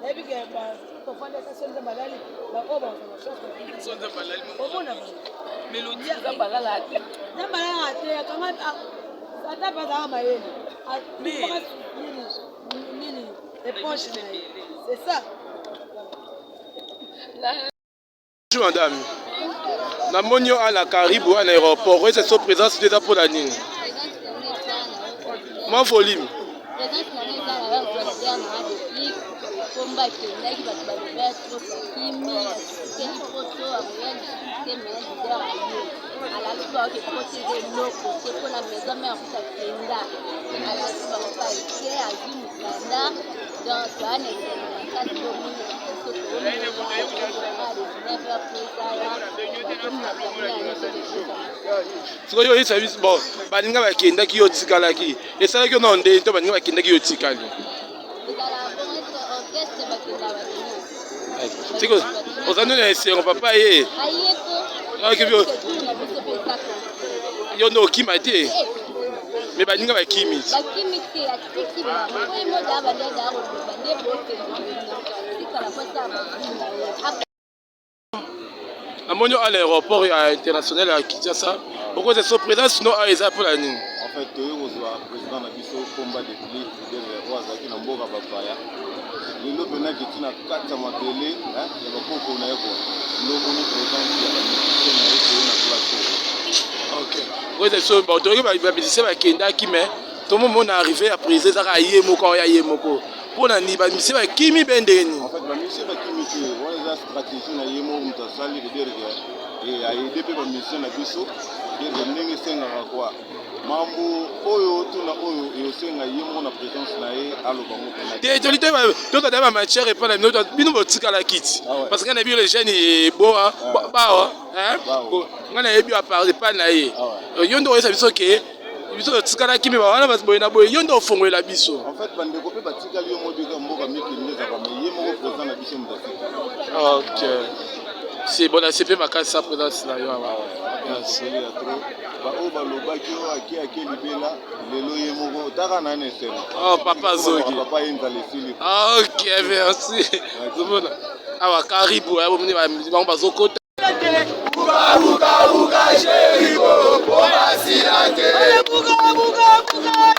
C'est ça. Bonjour madame. Namonio à la Caribou à l'aéroport. Oui, c'est son présence déjà pour la ligne. Moi, volume. Pomba Koyinda qui va mettre Kimi, à la fois que protéger l'eau pour la maison, mais en plus à Koyinda, à la fois on va essayer à Uganda, donc on est sikoyo oyo service bon baninga bakendaki yo tikalaki esalaki yo na onde to baninga bakendaki yo tikali tiko ozandu na esengo papa ye yo ndo okima te me baninga bakimi amonio à l'aéroport international à Kinshasa. Pourquoi c'est son présence sinon à Eza pour la ligne? En fait, tu es le président de Pomba Deplick, qui est le roi qui n'a pas de papaya. Il y a qui est à 4 matélé, il y a beaucoup de ok. Oui, c'est ça. Bon, tu as dit que tout le monde est arrivé à préser ça à Yemoko. Pour la niba, c'est pas qui mi bendeni. En fait, c'est pas qui mi qui. On a stratégie na Yemo mutasali de dire que et a aidé pe mission na biso de ndenge senga quoi. Mambo oyo tuna oyo et senga Yemo na présence na e aloba moko. Des autorités donc dans ma matière et pas la note bino botika la kit. Parce qu'on a vu les jeunes et bon hein. Hein. On a vu à parler pas na e. Yondo ça biso que biso tikala kimi ba wana basi boyena boye yondo fongola biso. En fait bande ko pe batika liyo modika mboka miki ndeza ba mais Yemo présent na biso mutafika. OK. C'est bon, c'est pas ma case ça présence là. Merci à trop. Ba o ba lobaki o aki libela lelo Yemo taka na nese. Oh papa Zogi. Papa yenza le fili. OK, merci. Zomona. Awa karibu ya bomni ba bazokota. Buga Jericho, Pomba silate. Buga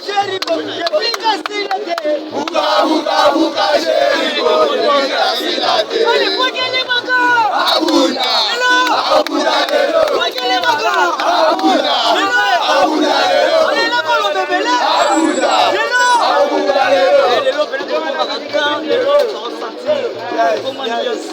Jericho, Pinga silate. Buga Jericho, Pinga silate. Ale pokele maka. Abuna lelo. Pokele maka. Abuna lelo. Ale la kolo bebele. Abuna lelo. Lelo pele ko maka lelo on sentir. Yes.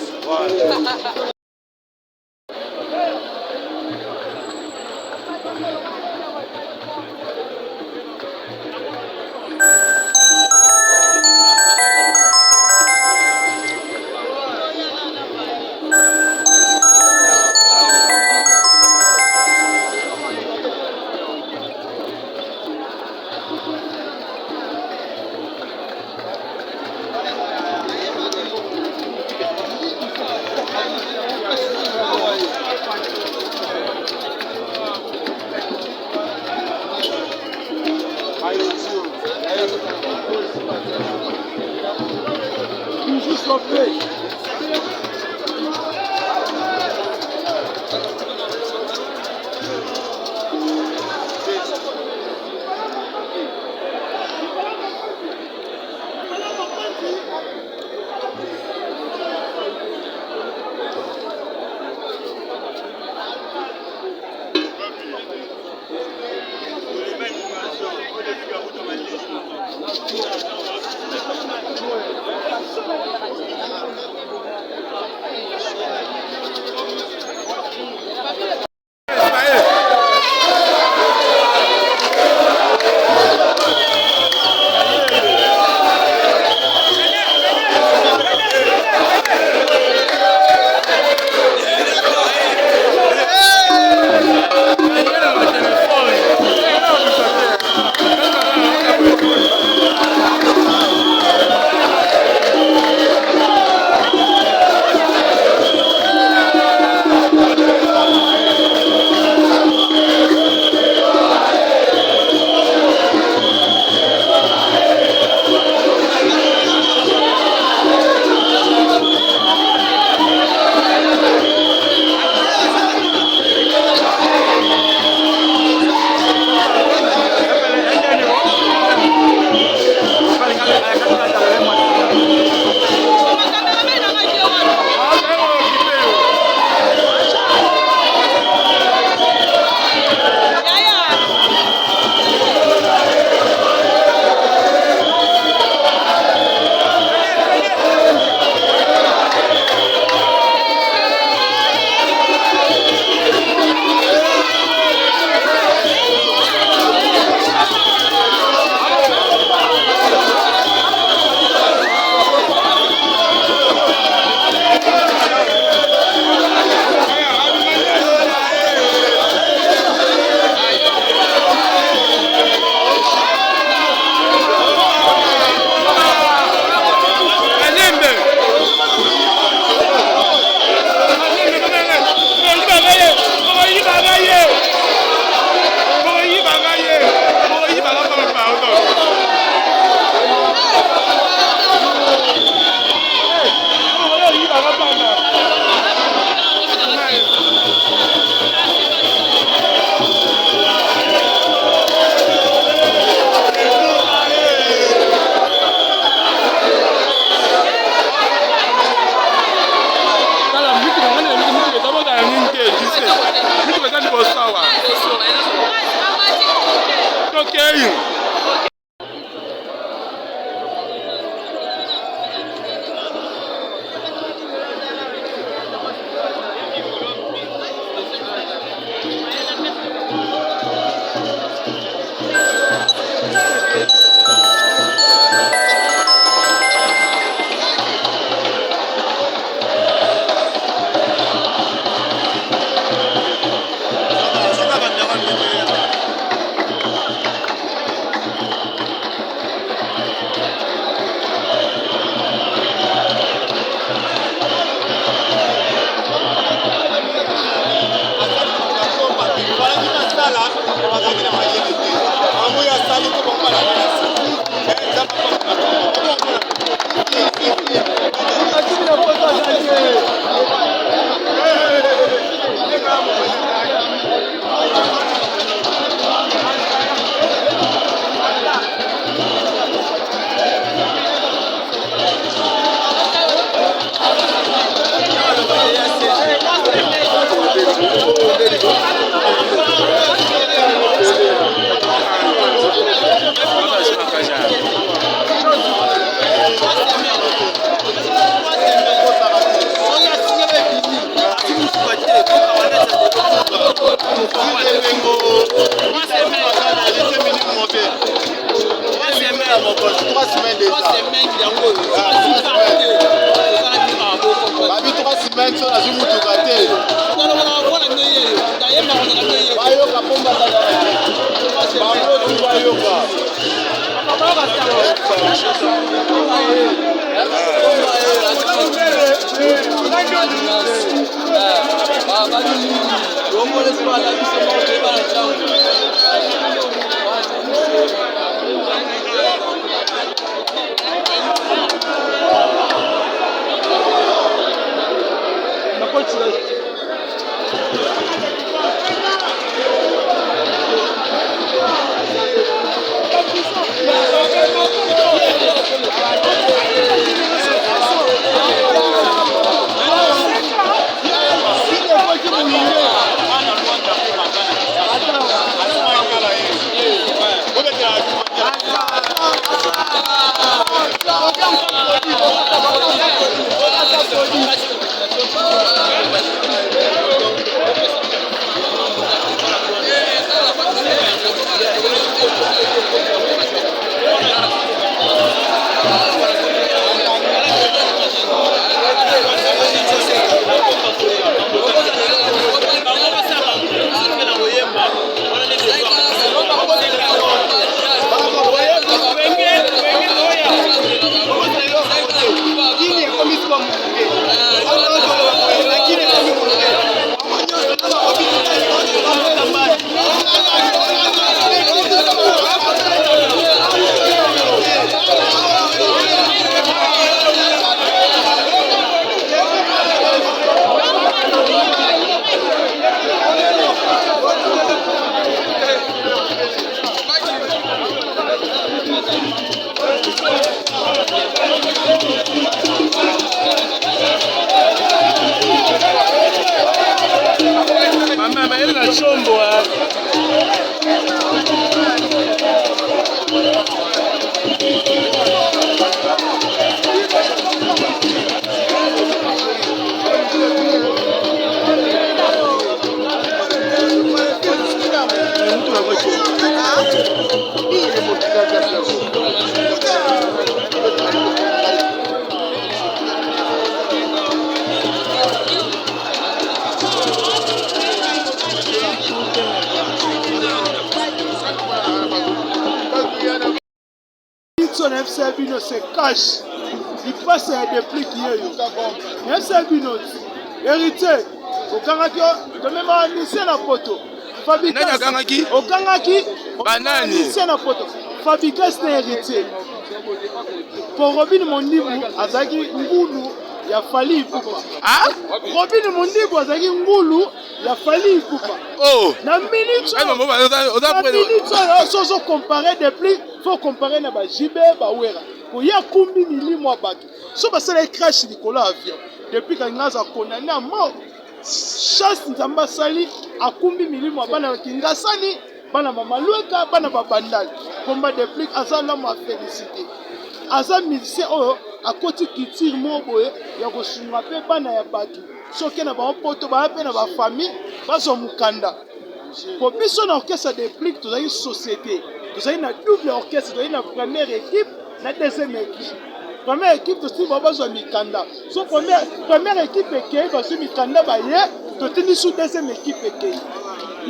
3 semaines déjà. 3 semaines babi 3 semaines so nazwi mutuka te bayoka pomba bango tu bayoka se cache, il passe à Deplick. Il y a héritier, au Kanaki, de même à Nissan à Poto. Fabikas, au Kanaki, Nissan à Poto. Fabikas n'est héritier. Pour Robin Mondibu, Azagi Ngulu, il a fallu Poupa. Ah? Robin Mondibu, Azagi Ngulu, il a fallu Poupa. Oh! La minute, il faut comparer Deplick, il faut comparer na Jibé, Bawera. Il y a combien de millimètres à battre. Si on a crash Nicolas avion, depuis qu'il a condamné à mort, chasse Nzamba Sali à combien de millimètres à battre. Kingasani, Bana Mamalouka, Bana Bandal. Pomba Deplick, Azan l'homme a félicité. Azan musicien à côté qui tire mon boy, il y a reçu un appel Bana ya battu. Sauf qu'il y a un pote, il y a une famille, il y a un Mukanda. Pour bien son orchestre Deplick, tu as une société. Tu as une double orchestre, tu as une première équipe. La deuxième équipe. Première équipe, tu vas avoir Mikanda. Son première équipe est qui va se Mikanda, tu tenir sous deuxième équipe est qui.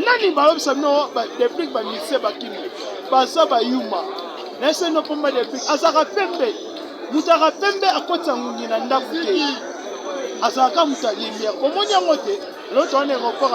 Nani ba obsa no ba Deplick ba mise ba kimi. Ba sa ba yuma. Nese no pomba Deplick. Azaka pembe. Mutara pembe akota nguni na ndaku te. Azaka mutalimia. Omonya ngote. L'autre on est report